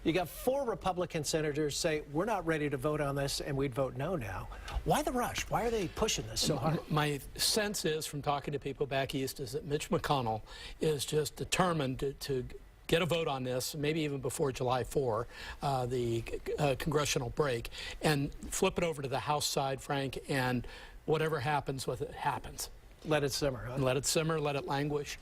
You got 4 Republican senators say, we're not ready to vote on this, and we'd vote no now. Why the rush? Why are they pushing this so hard? My sense is, from talking to people back east, is that Mitch McConnell is just determined to get a vote on this, maybe even before July 4, the congressional break, and flip it over to the House side, Frank, and whatever happens with it happens. Let it simmer, huh? Let it simmer, let it languish.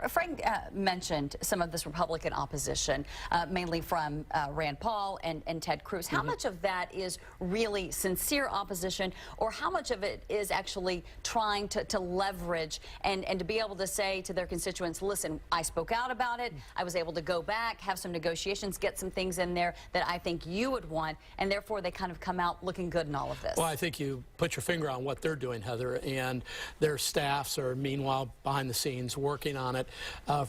Frank mentioned some of this Republican opposition, mainly from Rand Paul and Ted Cruz. How much of that is really sincere opposition, or how much of it is actually trying to leverage and to be able to say to their constituents, listen, I spoke out about it, I was able to go back, have some negotiations, get some things in there that I think you would want, and therefore they kind of come out looking good in all of this? Well, I think you put your finger on what they're doing, Heather, and their staffs are meanwhile behind the scenes working on it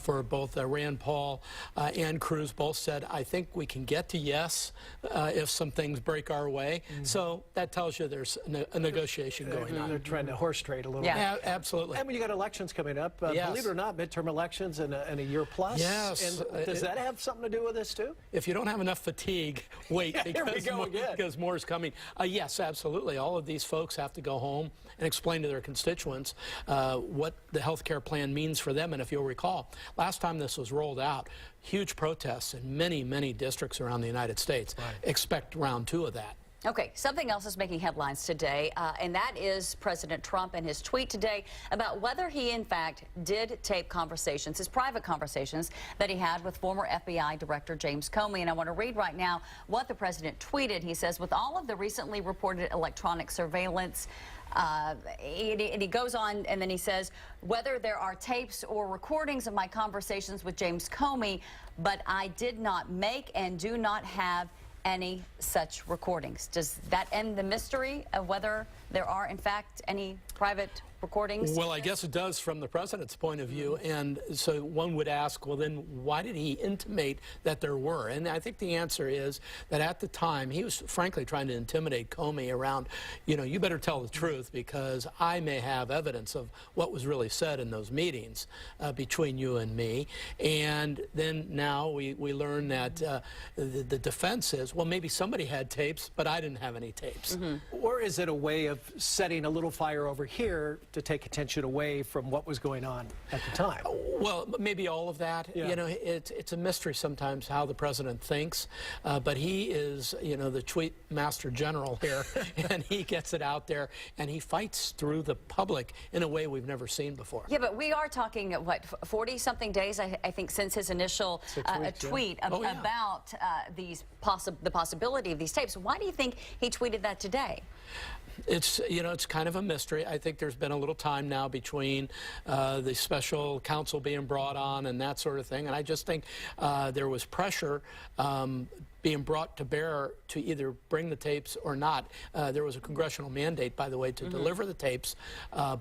for both Rand Paul and Cruz. Both said, I think we can get to yes if some things break our way. So that tells you there's a negotiation going on. They're trying to horse trade a little bit. Yeah, absolutely. And when you got elections coming up, Yes. believe it or not, midterm elections in a year plus. Yes. And does that have something to do with this too? If you don't have enough fatigue, wait, because more is coming. Yes, absolutely. All of these folks have to go home and explain to their constituents what the health care plan means for them. And if you'll recall, last time this was rolled out, huge protests in many, many districts around the United States. Right. Expect round 2 of that. Okay, something else is making headlines today, and that is President Trump and his tweet today about whether he, in fact, did tape conversations, his private conversations that he had with former FBI Director James Comey. And I want to read right now what the president tweeted. He says, with all of the recently reported electronic surveillance, and he goes on and then he says, whether there are tapes or recordings of my conversations with James Comey, but I did not make and do not have any such recordings. Does that end the mystery of whether there are, in fact, any private recordings? Well, I guess it does from the president's point of view. And so one would ask, well, then why did he intimate that there were? And I think the answer is that at the time, he was frankly trying to intimidate Comey around, you know, you better tell the truth because I may have evidence of what was really said in those meetings between you and me. And then now we learn that the defense is, well, maybe somebody had tapes, but I didn't have any tapes. Or is it a way of setting a little fire over here to take attention away from what was going on at the time? Well, maybe all of that. Yeah. You know, it's a mystery sometimes how the president thinks, but he is, you know, the tweet master general here, and he gets it out there, and he fights through the public in a way we've never seen before. Yeah, but we are talking, what, 40-something days, I think, since his initial tweet about the possibility of these tapes. Why do you think he tweeted that today? It's, you know, it's kind of a mystery. I think there's been a little time now between the special counsel being brought on and that sort of thing, and I just think there was pressure being brought to bear to either bring the tapes or not. There was a congressional mandate, by the way, to deliver the tapes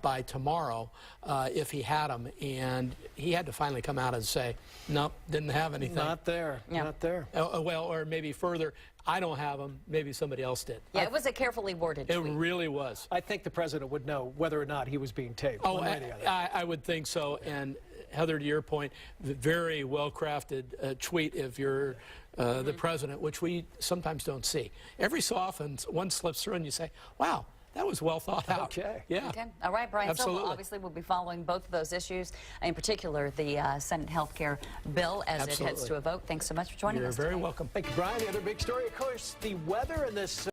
by tomorrow if he had them, and he had to finally come out and say, nope, didn't have anything. Not there, not there. Well, or maybe further, I don't have them, maybe somebody else did. Yeah, it was a carefully worded tweet. It really was. I think the president would know whether or not he was being taped. Oh, I would think so. And Heather, to your point, very well-crafted tweet if you're the president, which we sometimes don't see. Every so often, one slips through and you say, wow, that was well thought out. Okay. Yeah. Okay. All right, Brian. Absolutely. So obviously we'll be following both of those issues, in particular the Senate health care bill as it heads to a vote. Thanks so much for joining us. You're very welcome. Thank you, Brian. The other big story, of course, the weather in this